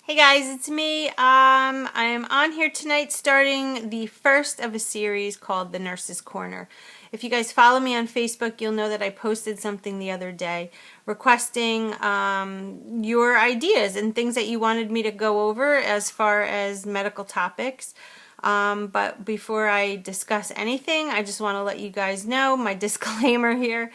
Hey guys, it's me. I'm on here tonight starting the first of a series called The Nurse's Corner. If you guys follow me on Facebook, you'll know that I posted something the other day requesting your ideas and things that you wanted me to go over as far as medical topics. But before I discuss anything, I just want to let you guys know my disclaimer here.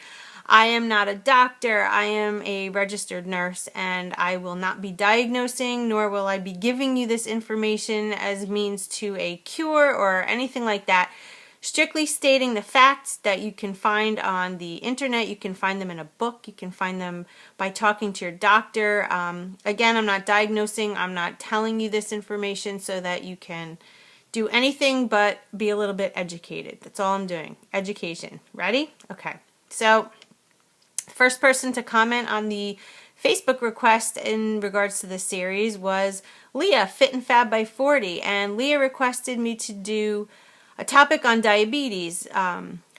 I am not a doctor. I am a registered nurse, and I will not be diagnosing, nor will I be giving you this information as means to a cure or anything like that. Strictly stating the facts that you can find on the internet. You can find them in a book. You can find them by talking to your doctor. Again, I'm not diagnosing. I'm not telling you this information so that you can do anything but be a little bit educated. That's all I'm doing. Education. Ready? Okay. So first person to comment on the Facebook request in regards to this series was Leah, Fit and Fab by 40, and Leah requested me to do a topic on diabetes,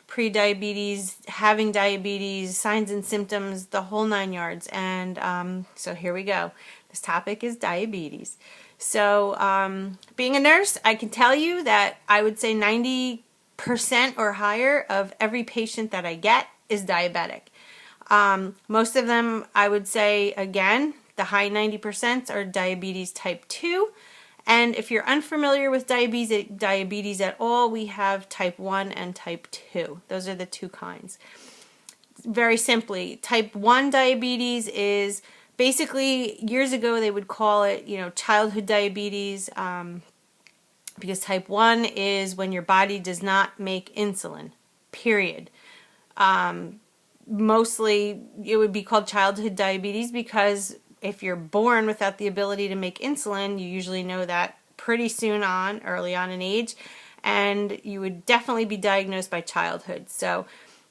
pre-diabetes, having diabetes, signs and symptoms, the whole 9 yards, and so here we go. This topic is diabetes. So being a nurse, I can tell you that I would say 90% or higher of every patient that I get is diabetic. Most of them, I would say, again, the high 90% are diabetes type 2. And if you're unfamiliar with diabetes at all, we have type 1 and type 2. Those are the two kinds. Very simply, type 1 diabetes is basically, years ago they would call it, childhood diabetes, because type 1 is when your body does not make insulin, period. Mostly it would be called childhood diabetes because if you're born without the ability to make insulin, you usually know that pretty soon on, early on in age, and you would definitely be diagnosed by childhood. So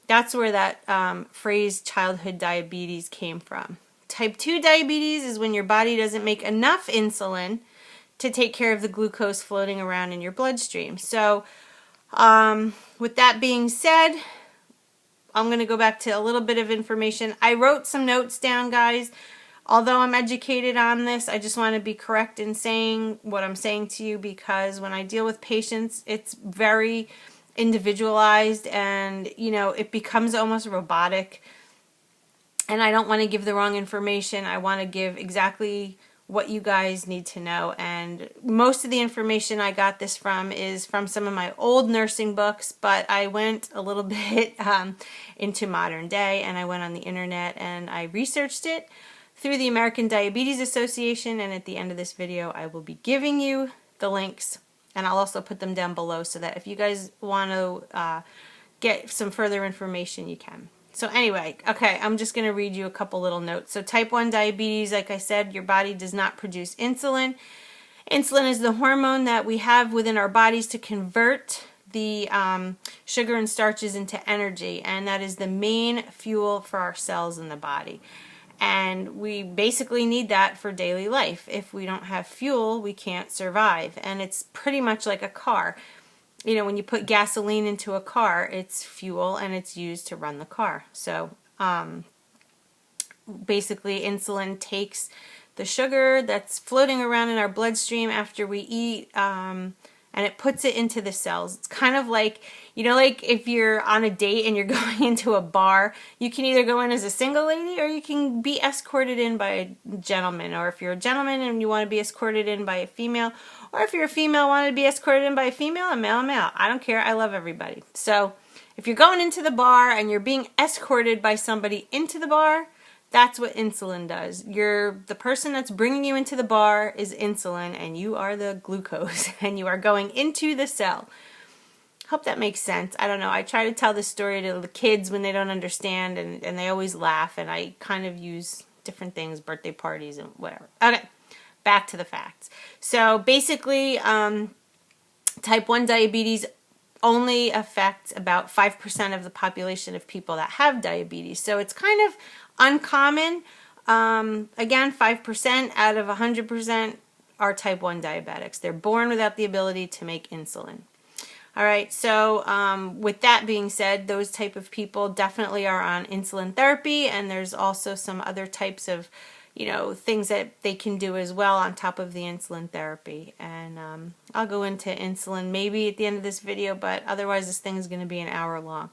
that's where that phrase childhood diabetes came from. Type 2 diabetes is when your body doesn't make enough insulin to take care of the glucose floating around in your bloodstream. So with that being said, I'm going to go back to a little bit of information. I wrote some notes down, guys. Although I'm educated on this, I just want to be correct in saying what I'm saying to you, because when I deal with patients, it's very individualized and, it becomes almost robotic. And I don't want to give the wrong information. I want to give exactly what you guys need to know. And most of the information I got this from is from some of my old nursing books, but I went a little bit into modern day, and I went on the internet and I researched it through the American Diabetes Association, and at the end of this video I will be giving you the links, and I'll also put them down below so that if you guys want to get some further information, you can. So anyway, okay, I'm just going to read you a couple little notes. So type 1 diabetes, like I said, your body does not produce insulin. Insulin is the hormone that we have within our bodies to convert the sugar and starches into energy, and that is the main fuel for our cells in the body. And we basically need that for daily life. If we don't have fuel, we can't survive. And it's pretty much like a car. When you put gasoline into a car, it's fuel and it's used to run the car. So basically insulin takes the sugar that's floating around in our bloodstream after we eat, and it puts it into the cells. It's kind of like, like if you're on a date and you're going into a bar, you can either go in as a single lady or you can be escorted in by a gentleman. Or if you're a gentleman and you want to be escorted in by a female, or if you're a female want to be escorted in by a female, a male, I don't care. I love everybody. So if you're going into the bar and you're being escorted by somebody into the bar, that's what insulin does. The person that's bringing you into the bar is insulin, and you are the glucose, and you are going into the cell. Hope that makes sense. I don't know. I try to tell this story to the kids when they don't understand, and they always laugh, and I kind of use different things, birthday parties and whatever. Okay, back to the facts. So basically, type 1 diabetes only affects about 5% of the population of people that have diabetes. So it's kind of uncommon. Again, 5% out of 100% are type 1 diabetics. They're born without the ability to make insulin. All right, so with that being said, those type of people definitely are on insulin therapy, and there's also some other types of you know, things that they can do as well on top of the insulin therapy. And I'll go into insulin maybe at the end of this video, but otherwise this thing is going to be an hour long.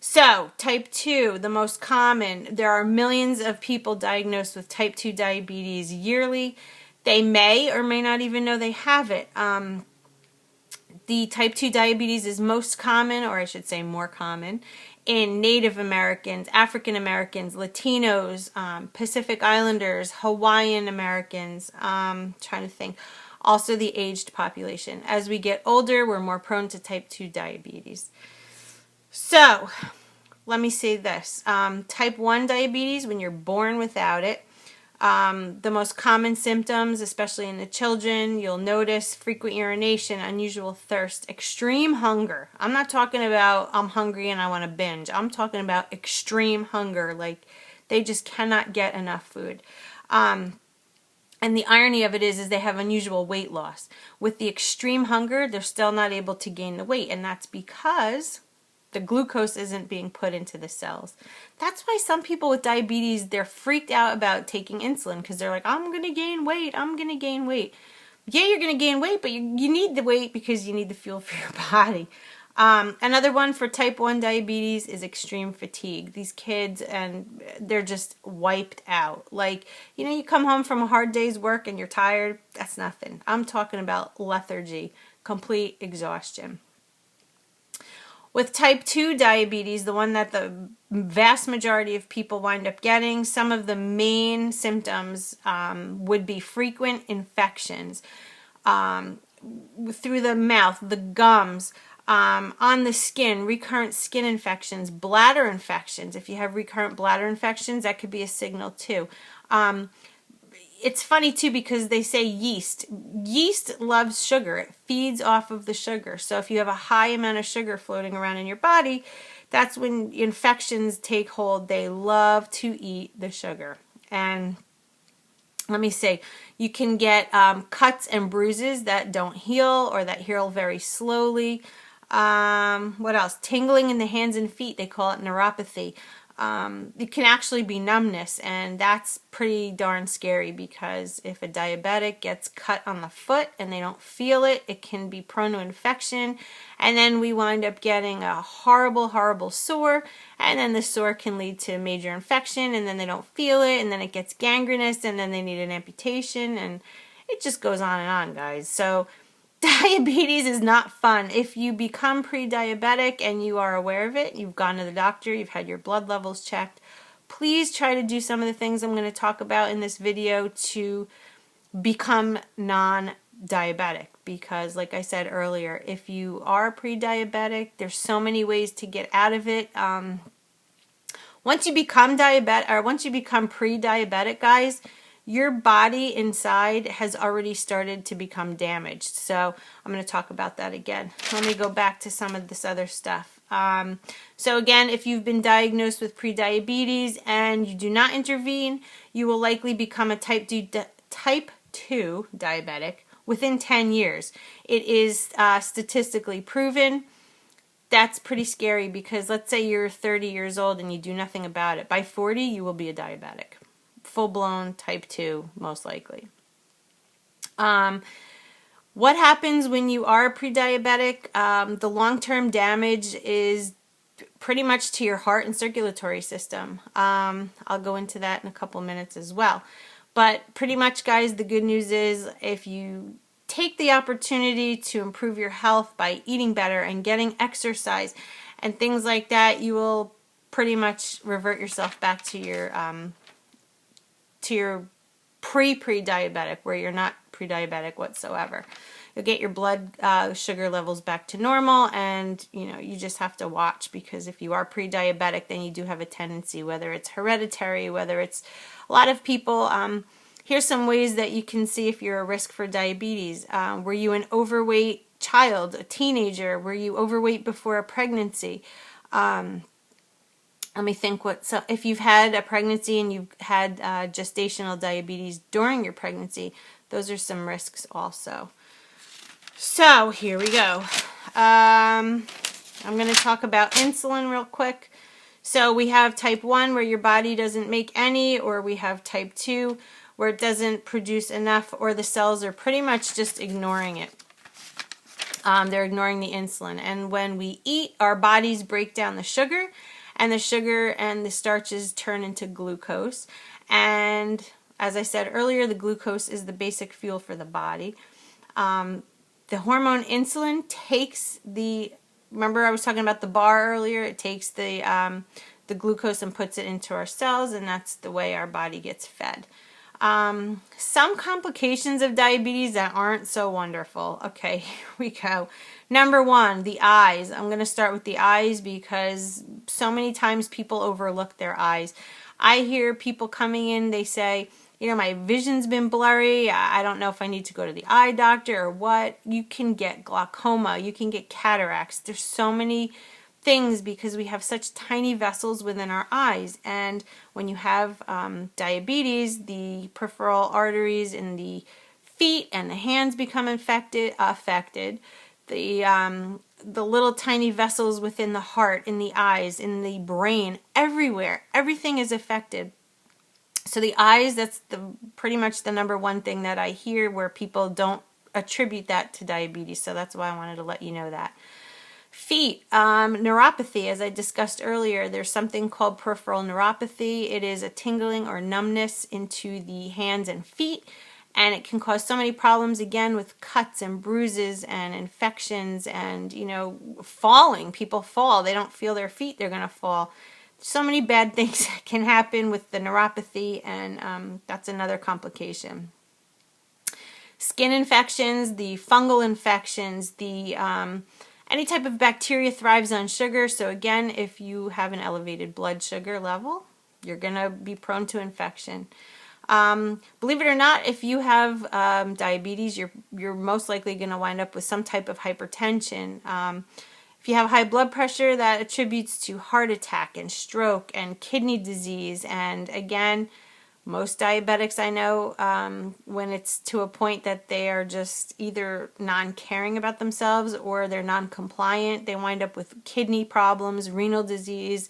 So, type 2, the most common. There are millions of people diagnosed with type 2 diabetes yearly. They may or may not even know they have it. The type 2 diabetes is most common, or I should say more common, in Native Americans, African Americans, Latinos, Pacific Islanders, Hawaiian Americans, trying to think. Also the aged population. As we get older, we're more prone to type 2 diabetes. So, let me say this. Type 1 diabetes, when you're born without it, the most common symptoms, especially in the children, you'll notice frequent urination, unusual thirst, extreme hunger. I'm not talking about I'm hungry and I want to binge. I'm talking about extreme hunger, like they just cannot get enough food. And the irony of it is they have unusual weight loss. With the extreme hunger, they're still not able to gain the weight, and that's because the glucose isn't being put into the cells. That's why some people with diabetes, they're freaked out about taking insulin because they're like, I'm going to gain weight. I'm going to gain weight. Yeah, you're going to gain weight, but you need the weight because you need the fuel for your body. Another one for type 1 diabetes is extreme fatigue. These kids, and they're just wiped out. Like, you know, you come home from a hard day's work and you're tired. That's nothing. I'm talking about lethargy, complete exhaustion. With type 2 diabetes, the one that the vast majority of people wind up getting, some of the main symptoms would be frequent infections through the mouth, the gums, on the skin, recurrent skin infections, bladder infections. If you have recurrent bladder infections, that could be a signal too. It's funny too because they say yeast. Yeast loves sugar. It feeds off of the sugar. So if you have a high amount of sugar floating around in your body, that's when infections take hold. They love to eat the sugar. And let me say, you can get cuts and bruises that don't heal or that heal very slowly. What else? Tingling in the hands and feet. They call it neuropathy. It can actually be numbness, and that's pretty darn scary because if a diabetic gets cut on the foot and they don't feel it, it can be prone to infection, and then we wind up getting a horrible, horrible sore, and then the sore can lead to major infection, and then they don't feel it, and then it gets gangrenous, and then they need an amputation, and it just goes on and on, guys. So diabetes is not fun. If you become pre-diabetic and you are aware of it, you've gone to the doctor, you've had your blood levels checked, please try to do some of the things I'm going to talk about in this video to become non-diabetic. Because like I said earlier, if you are pre-diabetic, there's so many ways to get out of it. Once you become diabetic, or once you become pre-diabetic, guys, your body inside has already started to become damaged. So I'm going to talk about that again. Let me go back to some of this other stuff. So again, if you've been diagnosed with prediabetes and you do not intervene, you will likely become a type 2 diabetic within 10 years. It is statistically proven. That's pretty scary because let's say you're 30 years old and you do nothing about it. By 40, you will be a diabetic. Full-blown type 2, most likely. What happens when you are pre-diabetic? The long-term damage is pretty much to your heart and circulatory system. I'll go into that in a couple minutes as well. But pretty much, guys, the good news is if you take the opportunity to improve your health by eating better and getting exercise and things like that, you will pretty much revert yourself back to your pre-diabetic, where you're not pre-diabetic whatsoever. You'll get your blood sugar levels back to normal, and you just have to watch, because if you are pre-diabetic, then you do have a tendency, whether it's hereditary, whether it's a lot of people. Here's some ways that you can see if you're a risk for diabetes. Were you an overweight child, a teenager? Were you overweight before a pregnancy? Let me think so if you've had a pregnancy and you've had gestational diabetes during your pregnancy, those are some risks also. So here we go. I'm going to talk about insulin real quick. So we have type 1 where your body doesn't make any, or we have type 2 where it doesn't produce enough, or the cells are pretty much just ignoring it. They're ignoring the insulin. And when we eat, our bodies break down the sugar, and the starches turn into glucose. And as I said earlier, the glucose is the basic fuel for the body. The hormone insulin takes remember I was talking about the bar earlier? It takes the glucose and puts it into our cells, and that's the way our body gets fed. Some complications of diabetes that aren't so wonderful. Okay, here we go. Number one, the eyes. I'm going to start with the eyes because so many times people overlook their eyes. I hear people coming in, they say, my vision's been blurry. I don't know if I need to go to the eye doctor or what. You can get glaucoma. You can get cataracts. There's so many things because we have such tiny vessels within our eyes. And when you have diabetes, the peripheral arteries in the feet and the hands become affected. The little tiny vessels within the heart, in the eyes, in the brain, everywhere. Everything is affected. So the eyes, that's pretty much the number one thing that I hear where people don't attribute that to diabetes. So that's why I wanted to let you know that. Feet, neuropathy, as I discussed earlier, there's something called peripheral neuropathy. It is a tingling or numbness into the hands and feet, and it can cause so many problems, again, with cuts and bruises and infections and, falling. People fall. They don't feel their feet. They're going to fall. So many bad things can happen with the neuropathy, and that's another complication. Skin infections, the fungal infections, any type of bacteria thrives on sugar. So again, if you have an elevated blood sugar level, you're going to be prone to infection. Believe it or not, if you have diabetes, you're most likely going to wind up with some type of hypertension. If you have high blood pressure, that attributes to heart attack and stroke and kidney disease. And again, most diabetics I know, when it's to a point that they are just either non-caring about themselves or they're non-compliant, they wind up with kidney problems, renal disease.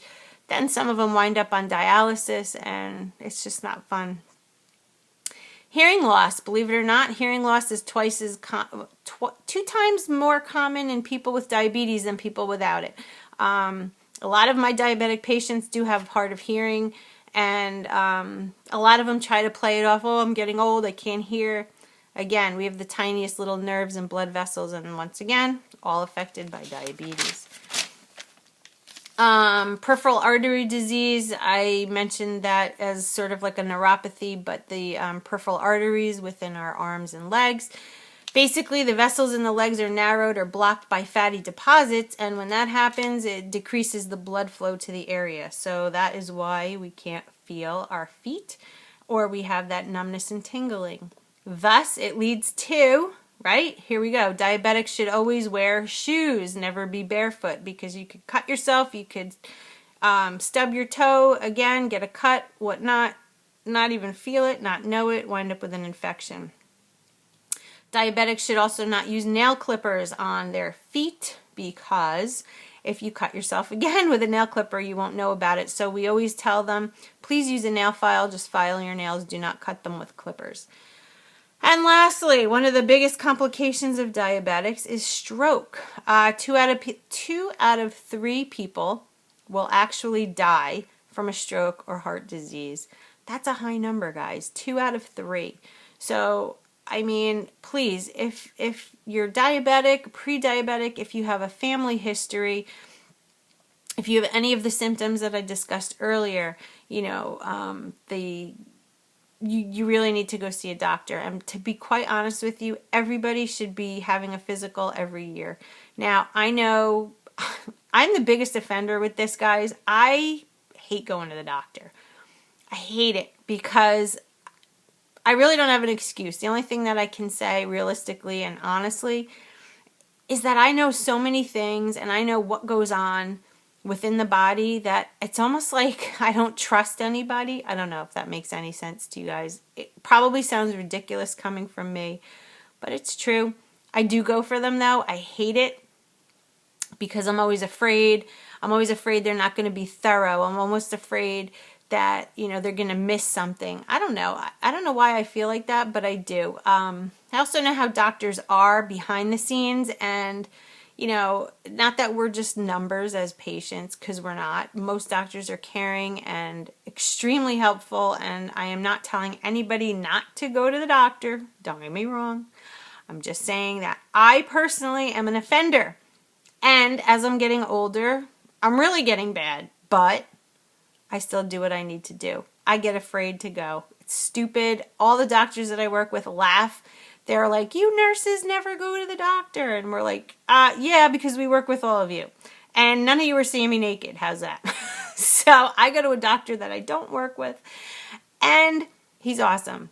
Then some of them wind up on dialysis, and it's just not fun. Hearing loss, believe it or not, hearing loss is 2 times more common in people with diabetes than people without it. A lot of my diabetic patients do have hard of hearing, and a lot of them try to play it off, oh, I'm getting old, I can't hear. Again, we have the tiniest little nerves and blood vessels, and once again, all affected by diabetes. Peripheral artery disease, I mentioned that as sort of like a neuropathy, but the peripheral arteries within our arms and legs. Basically, the vessels in the legs are narrowed or blocked by fatty deposits, and when that happens, it decreases the blood flow to the area. So that is why we can't feel our feet, or we have that numbness and tingling. Thus, it leads to, right, here we go, diabetics should always wear shoes, never be barefoot, because you could cut yourself, you could stub your toe, again, get a cut, whatnot, not even feel it, not know it, wind up with an infection. Diabetics should also not use nail clippers on their feet, because if you cut yourself again with a nail clipper, you won't know about it. So we always tell them, please use a nail file, just file your nails, do not cut them with clippers. And lastly, one of the biggest complications of diabetics is stroke. 2 out of 3 people will actually die from a stroke or heart disease. That's a high number, guys. 2 out of 3. So, I mean, please, if you're diabetic, pre-diabetic, if you have a family history, if you have any of the symptoms that I discussed earlier, you really need to go see a doctor. And to be quite honest with you, everybody should be having a physical every year. Now, I know I'm the biggest offender with this, guys. I hate going to the doctor. I hate it because I really don't have an excuse. The only thing that I can say realistically and honestly is that I know so many things and I know what goes on within the body that it's almost like I don't trust anybody. I don't know if that makes any sense to you guys. It probably sounds ridiculous coming from me, but it's true. I do go for them though. I hate it because I'm always afraid. I'm always afraid they're not going to be thorough. I'm almost afraid that, you know, they're going to miss something. I don't know. I don't know why I feel like that, but I do. I also know how doctors are behind the scenes, and, you know, not that we're just numbers as patients, because we're not. Most doctors are caring and extremely helpful, and I am not telling anybody not to go to the doctor. Don't get me wrong. I'm just saying that I personally am an offender. And as I'm getting older, I'm really getting bad, but I still do what I need to do. I get afraid to go. It's stupid. All the doctors that I work with laugh. They're like, you nurses never go to the doctor. And we're like, yeah, because we work with all of you. And none of you are seeing me naked. How's that? So I go to a doctor that I don't work with, and he's awesome.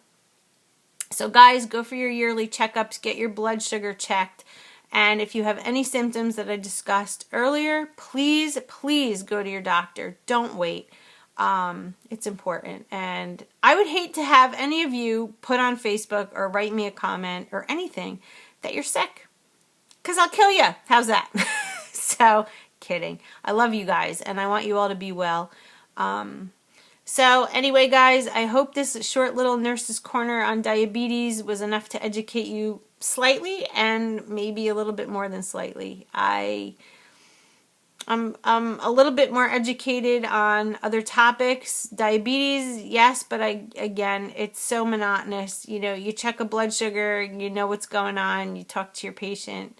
So guys, go for your yearly checkups. Get your blood sugar checked. And if you have any symptoms that I discussed earlier, please, please go to your doctor. Don't wait. It's important. And I would hate to have any of you put on Facebook or write me a comment or anything that you're sick, because I'll kill you. How's that? So, kidding. I love you guys, and I want you all to be well. So anyway, guys, I hope this short little Nurse's Corner on diabetes was enough to educate you slightly, and maybe a little bit more than slightly. I'm a little bit more educated on other topics. Diabetes, yes, but again, it's so monotonous. You know, you check a blood sugar, you know what's going on, you talk to your patient.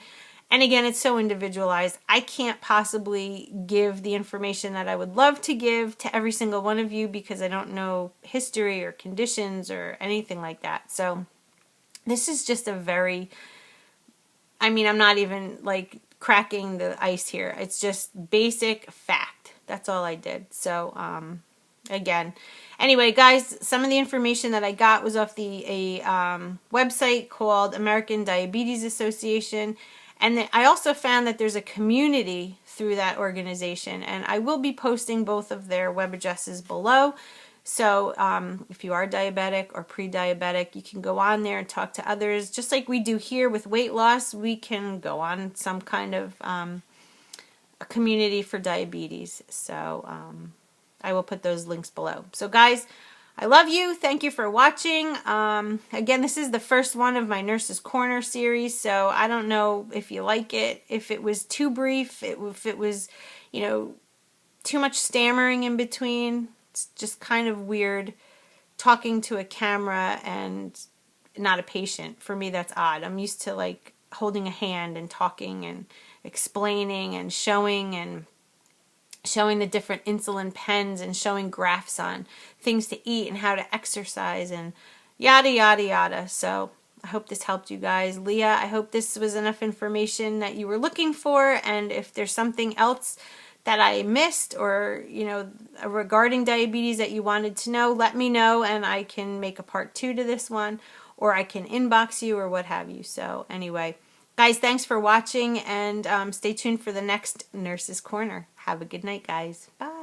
And again, it's so individualized. I can't possibly give the information that I would love to give to every single one of you, because I don't know history or conditions or anything like that. So this is just a very, I mean, I'm not even like cracking the ice here. It's just basic fact. That's all I did. So, again, anyway, guys, some of the information that I got was off a website called American Diabetes Association. And I also found that there's a community through that organization. And I will be posting both of their web addresses below. So if you are diabetic or pre-diabetic, you can go on there and talk to others. Just like we do here with weight loss, we can go on some kind of a community for diabetes. So I will put those links below. So guys, I love you. Thank you for watching. Again, this is the first one of my Nurse's Corner series, so I don't know if you like it, if it was too brief, if it was, you know, too much stammering in between. It's just kind of weird talking to a camera and not a patient. For me, that's odd. I'm used to like holding a hand and talking and explaining and showing the different insulin pens and showing graphs on things to eat and how to exercise and yada, yada, yada. So I hope this helped you guys. Leah, I hope this was enough information that you were looking for. And if there's something else that I missed, or, you know, regarding diabetes that you wanted to know, let me know, and I can make a part 2 to this one, or I can inbox you or what have you. So anyway, guys, thanks for watching, and stay tuned for the next Nurse's Corner. Have a good night, guys. Bye.